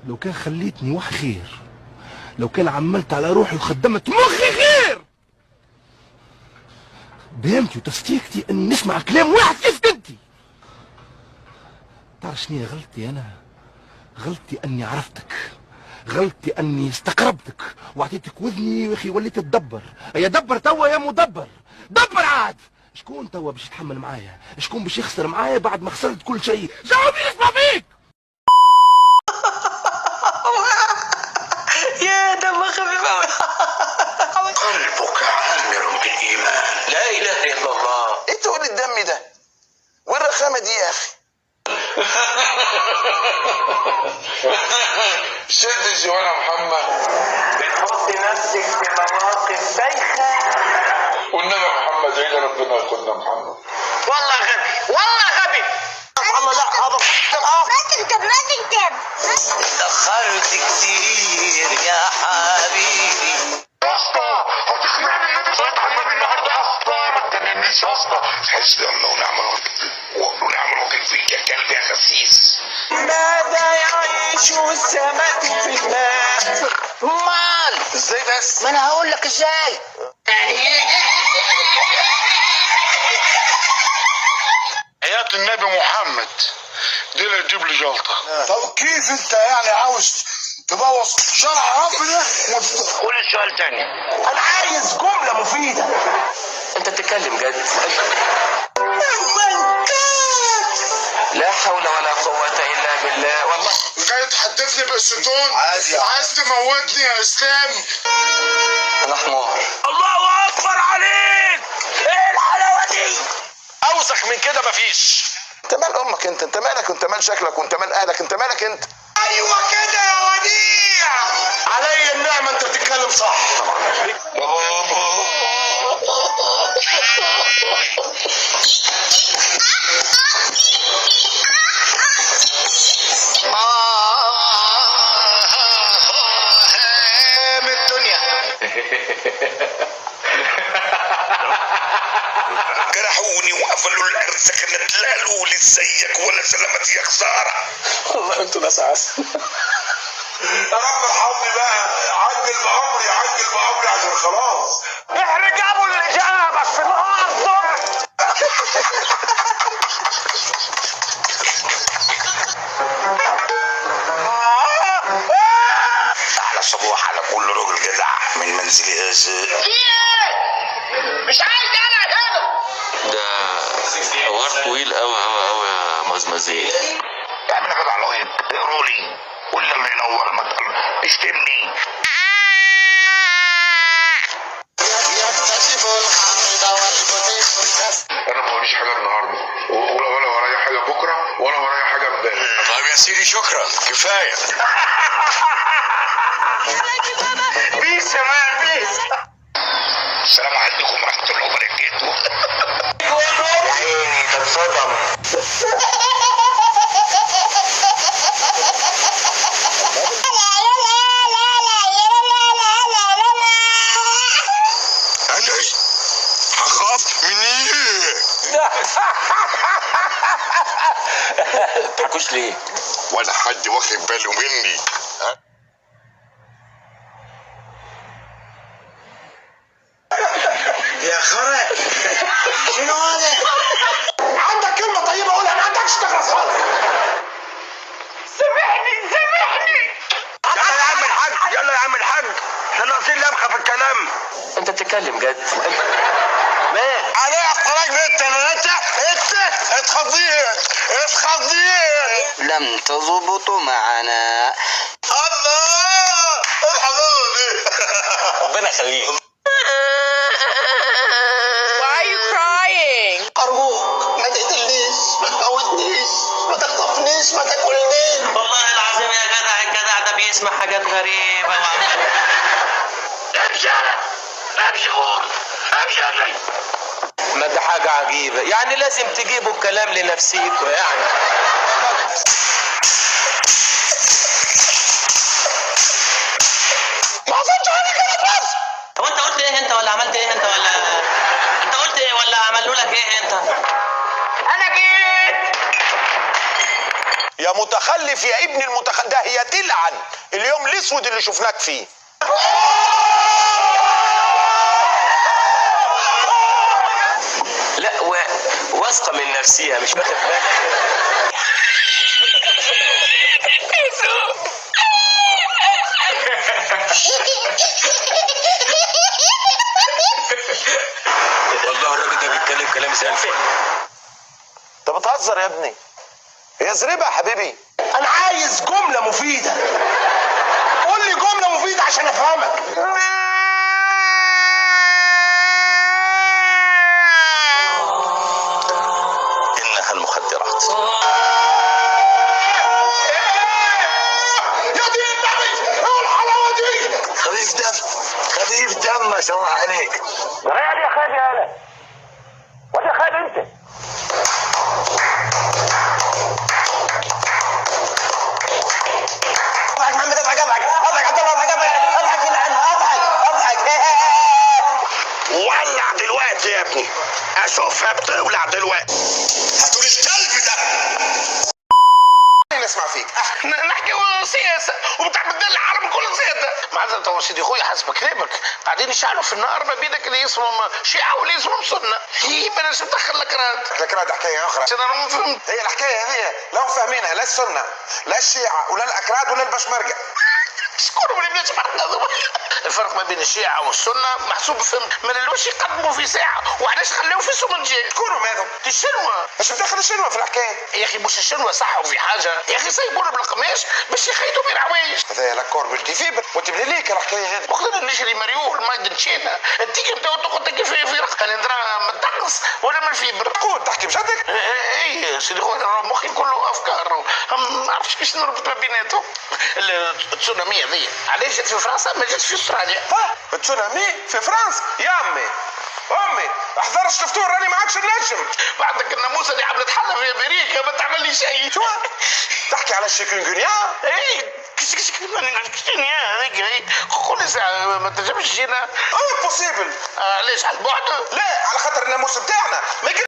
لو كان خليتني وح خير، لو كان عملت على روحي وخدمت مخي خير. بهمتي وتستيقتي اني نسمع كلام واحد كيف كنتي. تعرف شنو غلطتي انا؟ غلطتي اني عرفتك، غلطتي اني استقربتك واعطيتك وذني. يا اخي وليت تدبر. يا دبر توا يا مدبر، دبر عاد. شكون توا باش يتحمل معايا؟ شكون باش يخسر معايا بعد ما خسرت كل شيء؟ جاوبني نسمع فيك. يا دم خفيف قوي. قلبك عامر بالايمان. لا اله الا الله. ايه تقول الدم ده والرخامه دي يا اخي؟ شد الجوانه محمد، بتحط نفسك في مواقف بايخه. والنبي محمد عيد ربنا ياخدنا محمد. والله غبي، والله غبي. الله لا هذا ما تكتب ما تكتب. دخلت كتير يا حبيبي. يا اسطى هتقنعني ان انت صليت على النبي النهارده يا اسطى؟ ما تجننيش يا اسطى. حسبنا ونعم وكيل فيك يا كلب يا خسيس. ماذا يعيش السمك في الماء؟ امال ازاي بس؟ ما انا هقول لك ازاي. حياة النبي محمد دي اللي تجيب لي جلطه. طب كيف انت يعني عاوز تبوظ شرع ربنا؟ قول السؤال تاني. انا عايز جمله مفيده. انت بتتكلم جد؟ لا حول ولا قوة إلا بالله. والله جاي تحدفني بالستون؟ عادي. عايز تموتني يا اسلام؟ أنا حمار. الله اكبر عليك. ايه الحلاوه دي؟ أوسخ من كده مفيش. انت مال امك انت مالك؟ انت مال شكلك وانت مال اهلك؟ انت مالك انت؟ أيوة كده يا وديع. علي النعمة أنت بتتكلم صح. من الدنيا. جرحوني وقفلوا الارض كانت لا لولي زيك ولا سلامتي يا خساره. والله أنتوا ناس عسل. يا رب ارحمني بقى، عجل بامري عجل بامري عشان خلاص. احرج أبو اللي جابك في الأرض. احلى صبوح على كل راجل جدع من منزلي هذا. مش عايز انا هنا. ده حوار طويل قوي قوي قوي يا مزمزيل. يا عم انا جدع لغايه اقروا لي ولا اللي ينور ما اشتمني. انا ما وريش حاجه النهارده ولا ورايا حاجه بكره ولا ورايا حاجه امبارح. طيب يا سيدي شكرا كفايه. بيس يا مان بيس. السلام عليكم ورحمه الله وبركاته. يا عيني ده اتصدم. انا هخاف من ايه؟ تضحكوش ليه؟ ولا حد واخد باله مني. يا خرا شنو هذا؟ عندك كلمة طيبة قولها، ما عندكش تخلص خالص. سامحني. يلا يا عم الحاج، يلا يا عم الحاج، احنا ناقصين لمخه في الكلام. انت بتتكلم جد؟ مال؟ عليها الطلاق بنت انت اتخضيت. لم تظبطوا معنا. الله ارحموني. ربنا يخليك. Why are you crying? أرجوك ما تقتلنيش، ما تموتنيش، ما تخطفنيش، ما تاكلنيش. والله العظيم يا جدع الجدع ده بيسمع حاجات غريبة وعمال. امشي يا جاي. ما دي حاجة عجيبة، يعني لازم تجيبوا الكلام لنفسيكوا يعني. ما اظنش انا كده بس. هو انت قلت ايه انت ولا عملت ايه انت ولا انت قلت ايه ولا عملوا لك ايه انت؟ انا جيت. يا متخلف يا ابن المتخلف، ده هي تلعن اليوم الاسود اللي شفناك فيه. لا واثقه من نفسها مش واخد بالك. والله الراجل ده بيتكلم كلام زي الفل. انت بتهزر يا ابني؟ هي زريبه يا حبيبي. انا عايز جمله مفيده، قول لي جمله مفيده عشان افهمك. انها المخدرات. يا دين النبي ايه الحلاوه دي؟ خفيف دم خفيف دم ما شاء الله عليك. رايح يا خالد يا هلا. واد يا خالد انت. اضحك محمد، اضحك اضحك اضحك عبد الله، اضحك اضحك اضحك يلعن، اضحك اضحك. ولع دلوقتي يا ابني، اشوفها بتولع دلوقتي. هاتولي الكلب ده. نسمع فيك. نحكي سياسه وبتعمل العالم كله سياسه. معذرة يا سيدي اخوي حسب كلامك، بعدين يشعلوا في النار ما بينك اللي اسمهم شيعة واللي اسمهم سنة. هي بلاش تدخل لك راد. لكن هذه حكاية أخرى. انا ما فهمت. هي الحكاية هذه لو فاهمينها لا السنة لا الشيعة ولا الأكراد ولا البشمركة. شكون اللي بلاش الفرق ما بين الشيعة والسنة محسوب من الوش يقدموا في ساعة، وعلاش خلوه في سمنجي. شكونهم هذم؟ الشنوة. مش مدخل الشنوة في الحكاية. يا اخي مش الشنوة صحوا في حاجة، يا اخي سيبونا بالقماش باش يخيطوا بين عوايش. هذا لكور بالتي فيبر وانت من ليك الحكاية هذه. وقدرنا نشري مريوح المايد نشينا التيكي بتاعو تاخد في رق. انا ندرى من الدقص ولا من الفيبر. تقول تحكي بجدك؟ اي سيدي خويا مخي كله افكار، ما عرفتش كيفاش نربط ما بيناتهم. التسونامي هذه علاش جات في فرنسا ما جاتش في استراليا؟ ها التسونامي في فرنسا يا امي امي احضر الشفتور راني ما عادش نجم. بعدك الناموسه اللي عملت حالها في امريكا ما تعمل لي شيء. شو تحكي على الشيكونغونيا؟ اي كشكشكنيا هذيك كل ساعه ما تنجمش تجينا. اه بوسيبل. ليش على البعد؟ لا على خاطر الناموس بتاعنا ما كل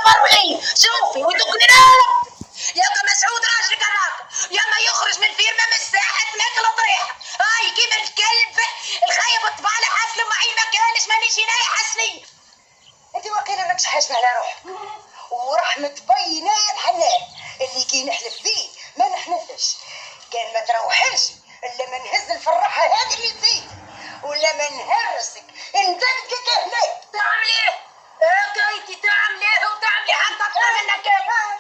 فروعي شوفي ودقني العالم. يا اما مسعود راجلك هذاك، يا اما يخرج من فيرما من الساحه تماكل طريح. هاي كيما الكلب الخايب الطبع له حفله معي ما كانش مانيش هنا يحسني. انت وكيل ماكش حاجبه على روحك، ورحمه بي نايا الحنان اللي كي نحلف بيه ما نحلفش. كان ما تروحش الا ما نهز الفرحه هذه اللي فيك، ولا ما نهرسك ندقك هناك. تعمل ايه؟ كايتي تعمليه وتعملي حتى اكثر منك.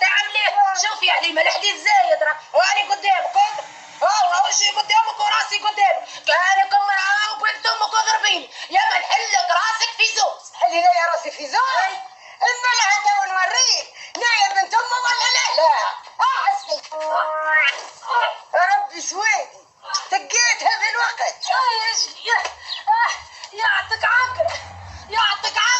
تعمليه شوف يا حليمه الحديد زايد راه واني قدامك وجهي قدامك وراسي قدامك كانكم معاه وبنت امك وضربيني. ياما نحلك راسك في زوز. حلي لي يا راسي في زوز. اما لا هذا ونوريك نايا بنت امه ولا لا. لا احسني ربي سويدي تقيت هذا الوقت. يعطيك عقل يعطيك عقل.